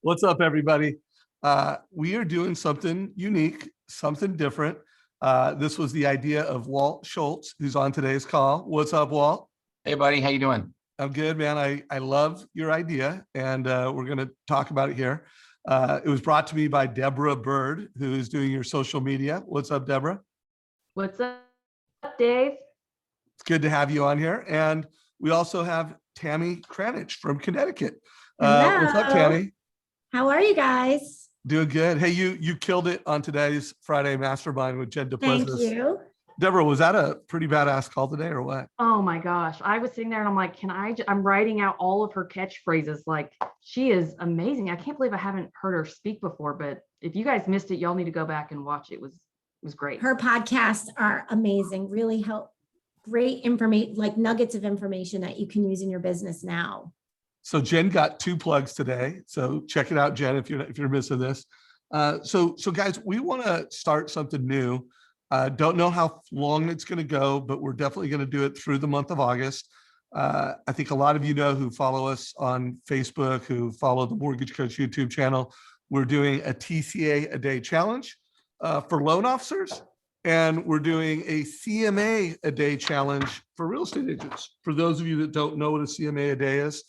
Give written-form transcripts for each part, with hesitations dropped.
What's up, everybody? We are doing something unique, something different. This was the idea of Walt Schultz, who's on today's call. What's up, Walt? Hey, buddy. How you doing? I'm good, man. I love your idea, and we're going to talk about it here. It was brought to me by Deborah Bird, who is doing your social media. What's up, Deborah? What's up, Dave? It's good to have you on here. And we also have Tammy Cranich from Connecticut. What's up, Tammy? How are you guys? Doing good. Hey, you killed it on today's Friday Mastermind with Jen Thank DePlessis. you. Deborah, was that a pretty badass call today or what? Oh my gosh. I was sitting there and I'm like, I'm writing out all of her catchphrases. Like, she is amazing. I can't believe I haven't heard her speak before, but if you guys missed it, y'all need to go back and watch it. It was great. Her podcasts are amazing. Really help. Great information, like nuggets of information that you can use in your business now. So Jen got 2 plugs today. So check it out, Jen, if you're missing this. So guys, we want to start something new. Don't know how long it's going to go, but we're definitely going to do it through the month of August. I think a lot of you know who follow us on Facebook, who follow the Mortgage Coach YouTube channel. We're doing a TCA-A-Day challenge for loan officers. And we're doing a CMA-A-Day challenge for real estate agents. For those of you that don't know what a CMA-A-Day is,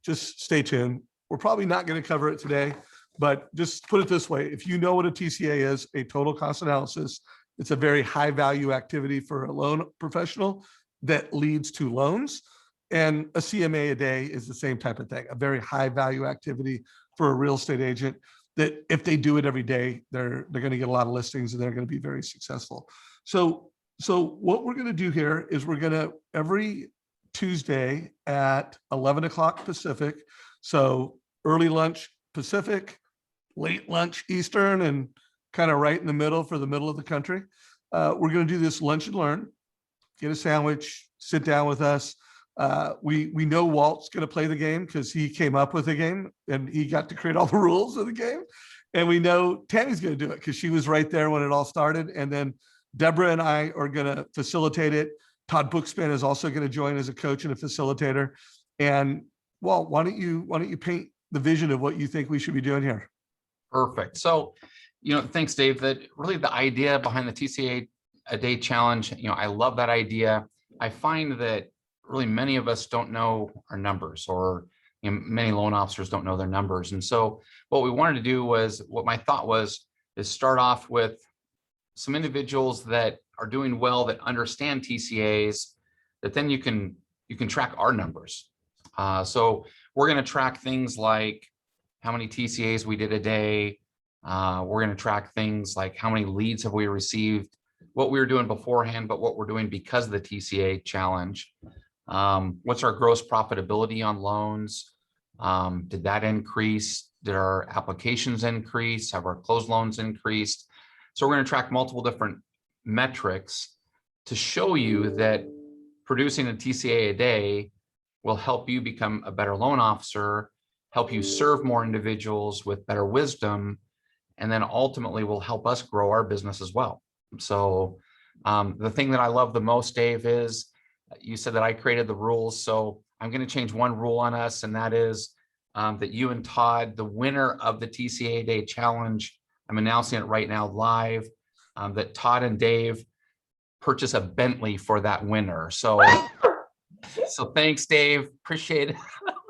just stay tuned. We're probably not going to cover it today, but just put it this way. If you know what a TCA is, a total cost analysis, it's a very high value activity for a loan professional that leads to loans. And a CMA-A-Day is the same type of thing, a very high value activity for a real estate agent that if they do it every day, they're going to get a lot of listings and they're going to be very successful. So what we're going to do here is we're going to every Tuesday at 11 o'clock Pacific. So early lunch Pacific, late lunch Eastern, and kind of right in the middle for the middle of the country. We're going to do this lunch and learn, get a sandwich, sit down with us. We know Walt's going to play the game because he came up with the game and he got to create all the rules of the game. And we know Tammy's going to do it because she was right there when it all started. And then Deborah and I are going to facilitate it. Todd Bookspan is also going to join as a coach and a facilitator. And Walt, why don't you paint the vision of what you think we should be doing here? Perfect. So, thanks, Dave. That really the idea behind the TCA-A-Day challenge. I love that idea. I find that really many of us don't know our numbers, or many loan officers don't know their numbers. And so what we wanted to do was, what my thought was, is start off with some individuals that are doing well, that understand TCAs, that then you can track our numbers. So we're going to track things like how many TCAs we did a day. We're going to track things like how many leads have we received, what we were doing beforehand, but what we're doing because of the TCA challenge. What's our gross profitability on loans? Did that increase? Did our applications increase? Have our closed loans increased? So we're going to track multiple different metrics to show you that producing a TCA-A-Day will help you become a better loan officer, help you serve more individuals with better wisdom, and then ultimately will help us grow our business as well. So the thing that I love the most, Dave, is you said that I created the rules. So I'm going to change one rule on us, and that is that you and Todd, the winner of the TCA-A-Day challenge, I'm announcing it right now live, that Todd and Dave purchase a Bentley for that winner. So thanks, Dave. Appreciate it.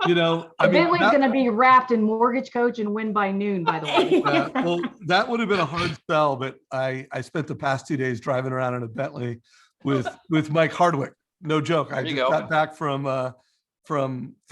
Bentley's going to be wrapped in Mortgage Coach and Win by Noon, by the way. Well, that would have been a hard sell, but I spent the past 2 days driving around in a Bentley with Mike Hardwick. No joke. I just got back from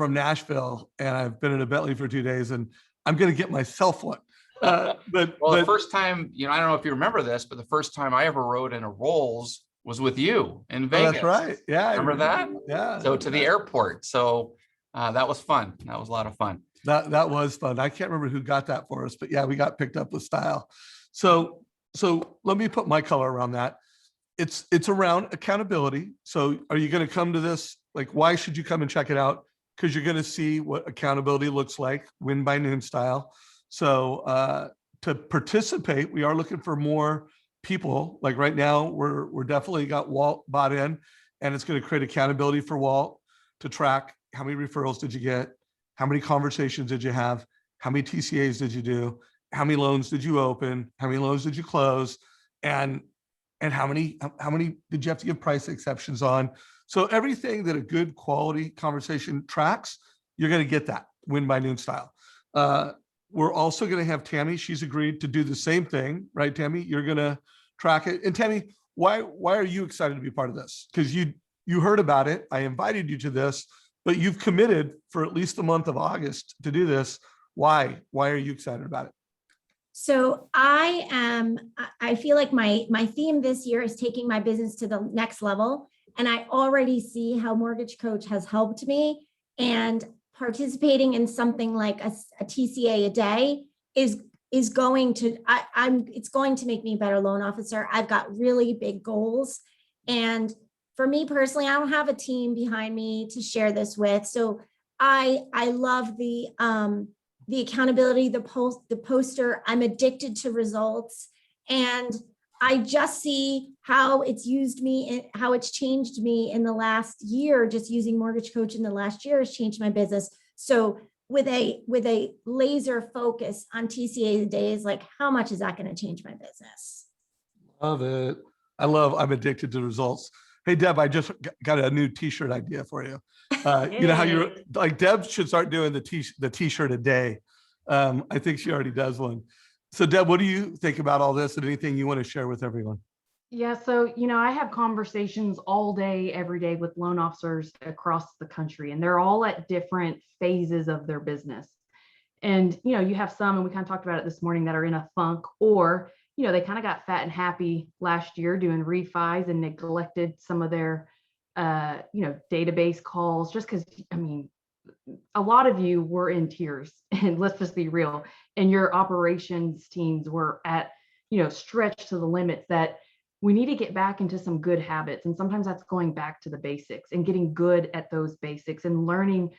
Nashville, and I've been in a Bentley for 2 days, and I'm going to get myself one. The first time, I don't know if you remember this, but the first time I ever rode in a Rolls was with you in Vegas. Oh, that's right. Yeah. Remember that? Yeah. So to the airport. So that was fun. That was a lot of fun. That was fun. I can't remember who got that for us, but yeah, we got picked up with style. So let me put my color around that. It's around accountability. So are you going to come to this? Like, why should you come and check it out? Because you're going to see what accountability looks like, Win by Noon style. So to participate, we are looking for more people. Like right now, we're definitely got Walt bought in, and it's going to create accountability for Walt to track how many referrals did you get, how many conversations did you have, how many TCAs did you do? How many loans did you open? How many loans did you close? And how many did you have to give price exceptions on? So everything that a good quality conversation tracks, you're going to get that win by noon style. We're also going to have Tammy. She's agreed to do the same thing, right, Tammy? You're going to track it. And Tammy, why are you excited to be part of this? Because you heard about it. I invited you to this, but you've committed for at least the month of August to do this. Why? Why are you excited about it? So I feel like my theme this year is taking my business to the next level. And I already see how Mortgage Coach has helped me, and participating in something like a TCA-A-Day is going to, it's going to make me a better loan officer. I've got really big goals. And for me personally, I don't have a team behind me to share this with. So I love the accountability, the poster. I'm addicted to results. And I just see how it's used me, how it's changed me in the last year. Just using Mortgage Coach in the last year has changed my business. So with a laser focus on TCA-A-Day, is like, how much is that going to change my business? Love it. I'm addicted to results. Hey, Deb, I just got a new t-shirt idea for you. You know how you're like, Deb should start doing the t-shirt a day. I think she already does one. So Deb, what do you think about all this, and anything you want to share with everyone? Yeah, so, I have conversations all day, every day with loan officers across the country, and they're all at different phases of their business. And, you have some, and we kind of talked about it this morning, that are in a funk, or, they kind of got fat and happy last year doing refis and neglected some of their, database calls, just because, a lot of you were in tears, and let's just be real, and your operations teams were at, stretched to the limits, that we need to get back into some good habits. And sometimes that's going back to the basics and getting good at those basics and learning,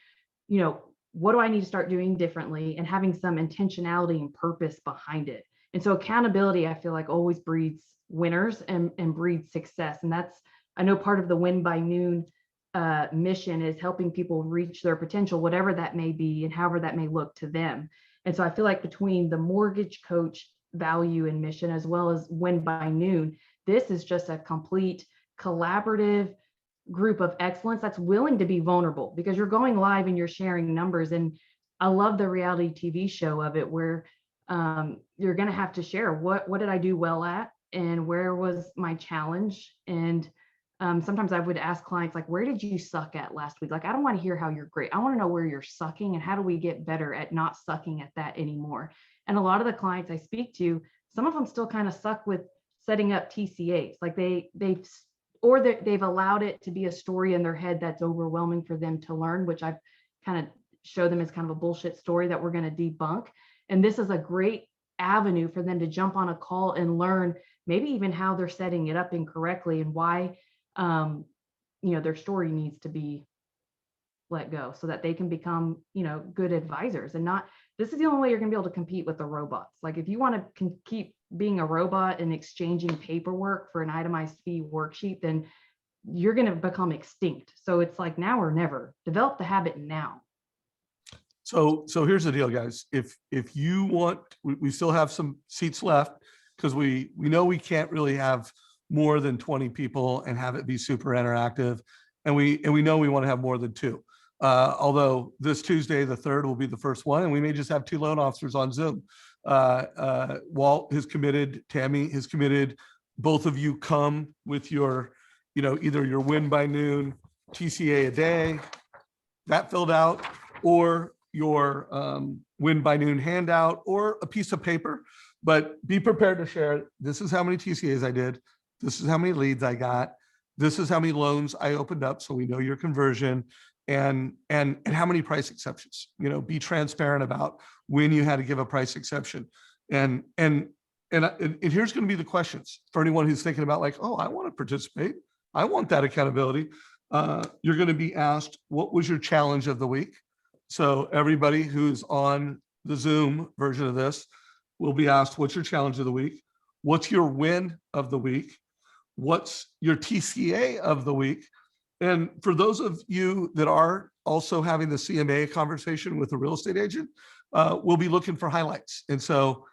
what do I need to start doing differently, and having some intentionality and purpose behind it. And so accountability, I feel like, always breeds winners and breeds success. And that's, I know, part of the Win by Noon mission is helping people reach their potential, whatever that may be and however that may look to them. And so I feel like between the Mortgage Coach value and mission, as well as Win by Noon, this is just a complete collaborative group of excellence that's willing to be vulnerable, because you're going live and you're sharing numbers. And I love the reality TV show of it, where you're going to have to share what did I do well at, and where was my challenge. And sometimes I would ask clients, like, where did you suck at last week? Like, I don't want to hear how you're great. I want to know where you're sucking, and how do we get better at not sucking at that anymore. And a lot of the clients I speak to, some of them still kind of suck with setting up TCAs. Like they've allowed it to be a story in their head that's overwhelming for them to learn, which I've kind of show them as kind of a bullshit story that we're going to debunk. And this is a great avenue for them to jump on a call and learn maybe even how they're setting it up incorrectly, and why their story needs to be let go, so that they can become, good advisors. And not, this is the only way you're going to be able to compete with the robots. Like, if you want to keep being a robot and exchanging paperwork for an itemized fee worksheet, then you're going to become extinct. So it's like now or never. Develop the habit now. So here's the deal, guys. If you want, we still have some seats left, because we know we can't really have more than 20 people and have it be super interactive. And we know we want to have more than 2. Although this Tuesday, the 3rd, will be the first one, and we may just have 2 loan officers on Zoom. Walt has committed, Tammy has committed. Both of you come with your, either your Win by Noon TCA-A-Day, that filled out, or your Win by Noon handout, or a piece of paper. But be prepared to share, this is how many TCAs I did, this is how many leads I got, this is how many loans I opened up, so we know your conversion, and how many price exceptions. Be transparent about when you had to give a price exception. And here's going to be the questions for anyone who's thinking about, like, oh, I want to participate, I want that accountability. You're going to be asked, what was your challenge of the week? So everybody who's on the Zoom version of this will be asked, what's your challenge of the week? What's your win of the week? What's your TCA of the week? And for those of you that are also having the CMA conversation with a real estate agent, we'll be looking for highlights. And so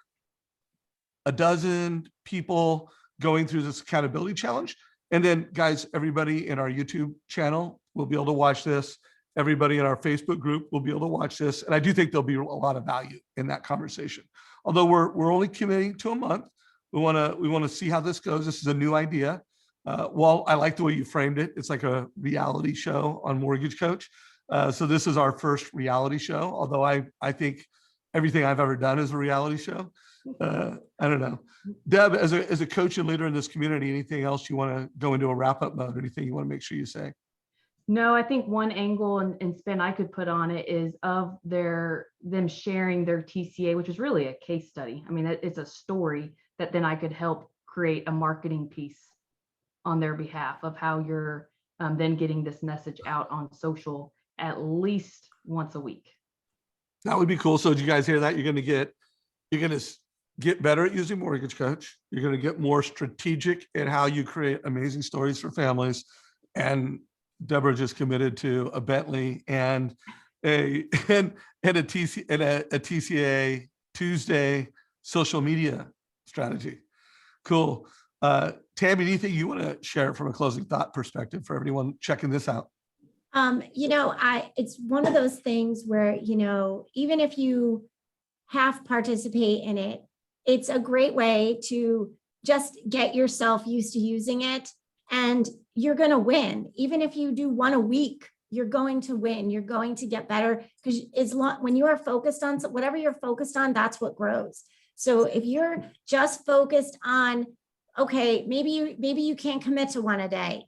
a dozen people going through this accountability challenge. And then guys, everybody in our YouTube channel will be able to watch this. Everybody in our Facebook group will be able to watch this. And I do think there'll be a lot of value in that conversation. Although we're only committing to a month. We want to see how this goes. This is a new idea. Well, I like the way you framed it. It's like a reality show on Mortgage Coach. So this is our first reality show, although I think everything I've ever done is a reality show. I don't know. Deb, as a coach and leader in this community, anything else you want to go into a wrap-up mode? Anything you want to make sure you say? No, I think one angle and spin I could put on it is of them sharing their TCA, which is really a case study. I mean, it's a story that then I could help create a marketing piece on their behalf of how you're then getting this message out on social at least once a week. That would be cool. So did you guys hear that? You're going to get better at using Mortgage Coach. You're going to get more strategic in how you create amazing stories for families. And Deborah just committed to a Bentley and a TCA Tuesday social media strategy. Cool. Tammy, anything you want to share from a closing thought perspective for everyone checking this out? It's one of those things where, even if you half participate in it, it's a great way to just get yourself used to using it, and you're going to win. Even if you do one a week, you're going to win. You're going to get better, because when you are focused on whatever you're focused on, that's what grows. So if you're just focused on, okay, maybe you can't commit to one a day.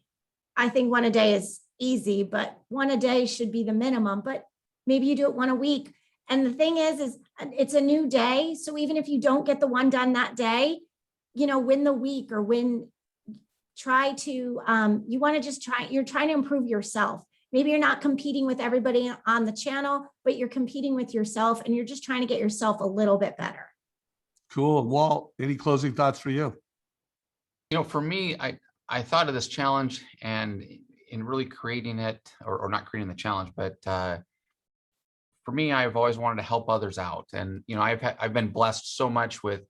I think one a day is easy, but one a day should be the minimum, but maybe you do it one a week. And the thing is it's a new day. So even if you don't get the one done that day, win the week, or try to, you want to just you're trying to improve yourself. Maybe you're not competing with everybody on the channel, but you're competing with yourself, and you're just trying to get yourself a little bit better. Cool. Walt, any closing thoughts for you? For me, I thought of this challenge, and in really creating it, or not creating the challenge, but for me, I've always wanted to help others out. And, I've been blessed so much with,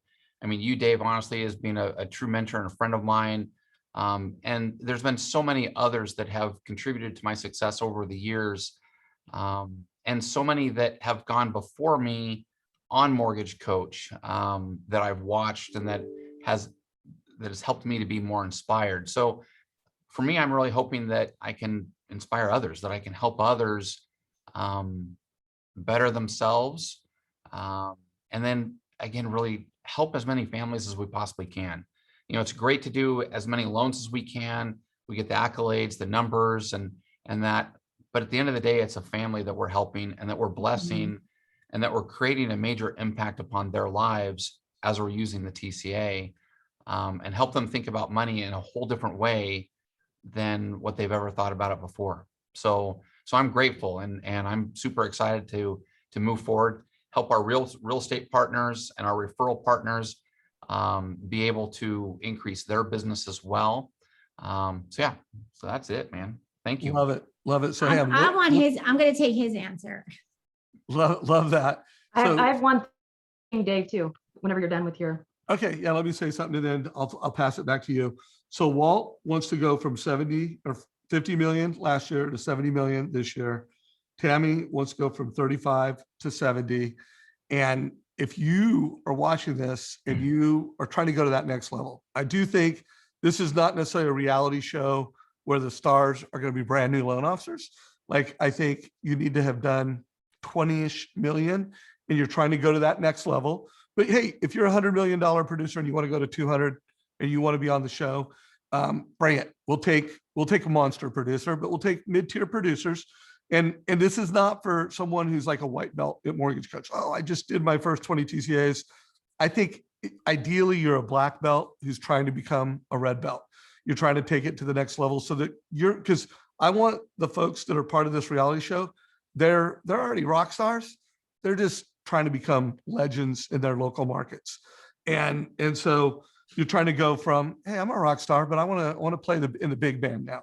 you, Dave, honestly, has been a true mentor and a friend of mine. And there's been so many others that have contributed to my success over the years. And so many that have gone before me on Mortgage Coach that I've watched, and that has helped me to be more inspired. So for me, I'm really hoping that I can inspire others, that I can help others better themselves. And then again, really help as many families as we possibly can. It's great to do as many loans as we can. We get the accolades, the numbers, and that, but at the end of the day, it's a family that we're helping, and that we're blessing, and that we're creating a major impact upon their lives as we're using the TCA, and help them think about money in a whole different way than what they've ever thought about it before. So I'm grateful, and I'm super excited to move forward, help our real estate partners and our referral partners be able to increase their business as well. So that's it, man. Thank you. Love it. So I'm going to take his answer. Love that. So, I have one thing, Dave, too, whenever you're done with your. Okay. Yeah. Let me say something, and then I'll pass it back to you. So Walt wants to go from 70 or 50 million last year to 70 million this year. Tammy wants to go from 35 to 70. And if you are watching this and you are trying to go to that next level, I do think this is not necessarily a reality show where the stars are going to be brand new loan officers. Like, I think you need to have done 20-ish million, and you're trying to go to that next level. But hey, if you're $100 million producer and you want to go to 200 and you want to be on the show, bring it. We'll take a monster producer, but we'll take mid-tier producers. And this is not for someone who's like a white belt at Mortgage Coach. Oh, I just did my first 20 TCAs. I think ideally you're a black belt who's trying to become a red belt. You're trying to take it to the next level, so that because I want the folks that are part of this reality show, they're already rock stars. They're just trying to become legends in their local markets. And so you're trying to go from, hey, I'm a rock star, but I want to play in the big band now.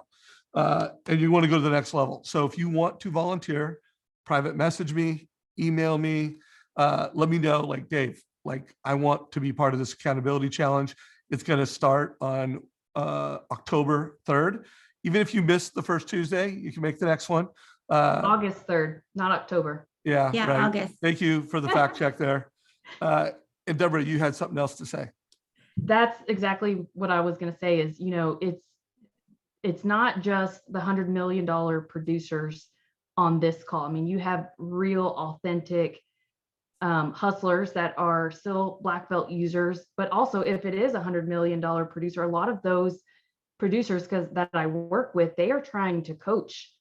and you want to go to the next level. So if you want to volunteer, private message me, email me, let me know, like, Dave, like, I want to be part of this accountability challenge. It's going to start on October 3rd. Even if you miss the first Tuesday, you can make the next one. August 3rd, not October. Yeah, Yeah, right. August. Thank you for the fact check there. And Deborah, you had something else to say. That's exactly what I was going to say is, it's not just the $100 million producers on this call. I mean, you have real authentic hustlers that are still black belt users, but also if it is a $100 million producer, a lot of those producers that I work with, they are trying to coach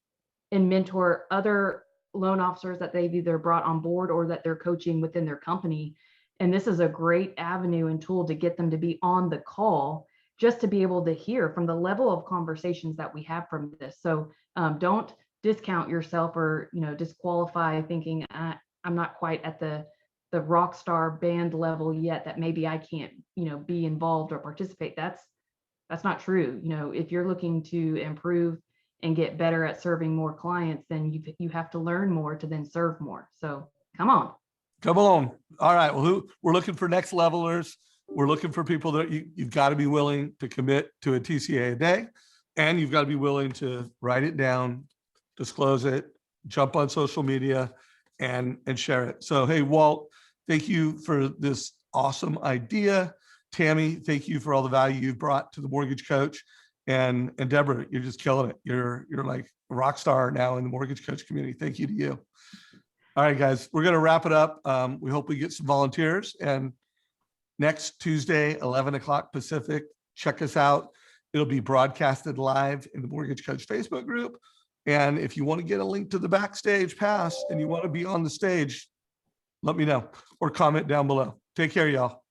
and mentor other loan officers that they've either brought on board or that they're coaching within their company. And this is a great avenue and tool to get them to be on the call, just to be able to hear from the level of conversations that we have from this. So don't discount yourself or disqualify thinking I'm not quite at the rock star band level yet, that maybe I can't be involved or participate. That's not true. If you're looking to improve and get better at serving more clients, then you have to learn more to then serve more. So come on. Come on. All right. Well, we're looking for next levelers. We're looking for people that you've got to be willing to commit to a TCA-A-Day, and you've got to be willing to write it down, disclose it, jump on social media, and share it. So, hey, Walt, thank you for this awesome idea. Tammy, thank you for all the value you've brought to the mortgage coach. And Deborah, you're just killing it. You're like a rock star now in the mortgage coach community. Thank you to you. All right, guys, we're going to wrap it up. We hope we get some volunteers, and next Tuesday, 11 o'clock Pacific, check us out. It'll be broadcasted live in the Mortgage Coach Facebook group. And if you want to get a link to the backstage pass and you want to be on the stage, let me know or comment down below. Take care, y'all.